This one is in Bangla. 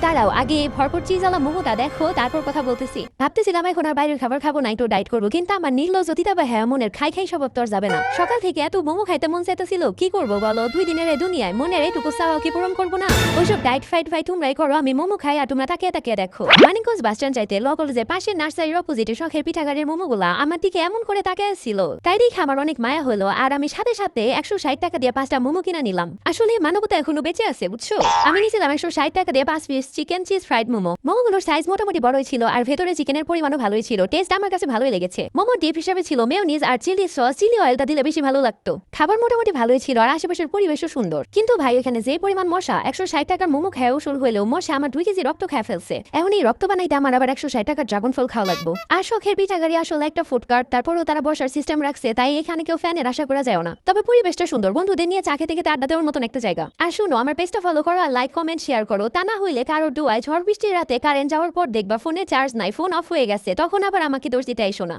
দাঁড়াও, আগে ভরপুর চিজওয়ালা মোমোটা দেখো, তারপর কথা বলতেছি। ভাবতেছিলাম এখন আর বাইরের খাবার খাবো না, একটু ডাইট করবো, কিন্তু আমার নির্লজ্জ দিদা বা হ্যাঁ মনের খাই স্বভাব তো আর যাবে না। সকাল থেকে এত মোমো খাইতে মন চাইতেছিল, কি করবো বলো? 2 দিনের এই দুনিয়ায় মনের এইটুকু চাওয়া কি পূরণ করবো না? ওইসব ডাইট ফাইট ভাই তোমরাই করো, আমি মোমো খাই আর তোমরা তাকিয়ে তাকিয়ে দেখো। মানিকগঞ্জ বাস স্ট্যান্ড চাইতে ল কলেজের পাশের নার্সারির অপোজিটে শখের পিঠাগারের মোমোগুলা আমার দিকে এমন করে তাকিয়ে ছিল, তাই দেখে আমার অনেক মায়া হলো, আর আমি সাথে সাথে 160 টাকা দিয়ে 5টা মোমো কিনা নিলাম। আসলে মানবতা এখনো বেঁচে আছে, বুঝছো? আমি নিয়েছিলাম 160 টাকা দিয়ে 5 piece chicken cheese fried momo. মোমোগুলোর সাইজ মোটামুটি বড়ই ছিল, আর ভেতরে চিকেনের পরিমাণও ভালোই ছিল। টেস্ট আমার কাছে ভালোই লেগেছে। মোমো ডিপ হিসাবে ছিল মেয়োনিজ আর চিলি সস, চিলি অয়েলটা দিলে বেশি ভালো লাগতো। খাবার মোটামুটি ভালোই ছিল, আর আশেপাশের পরিবেশও সুন্দর। কিন্তু ভাই এখানে যে পরিমাণ মশা, 160 টাকার মোমো খেয়ে উসুল হইলেও মশা আমার 2 কেজি রক্ত খেয়ে ফেলছে। এখন এই রক্ত বানাইতে আমার আবার 160 টাকার ড্রাগন ফল খাওয়া লাগবো। আর শখের পিঠাগাড়ি আসলে একটা ফুড কার্ট, তারপরও তারা বসার সিস্টেম রাখছে, তাই এখানে কেউ ফ্যানের আশা করা যায় না। তবে পরিবেশটা সুন্দর, বন্ধুদের নিয়ে চা খেতে খেতে আড্ডা দেওয়ার মতন একটা জায়গা। আর শুনো, আমার পেজটা ফলো করো, আর লাইক কমেন্ট শেয়ার করো। তা না হইলে কারোর ডুয়ায় ঝড় বৃষ্টির রাতে কারেন্ট যাওয়ার পর দেখবা ফোনে চার্জ নাই, ফোন অফ হয়ে গেছে, তখন আবার আমাকে দোষ দিতে আইসো না।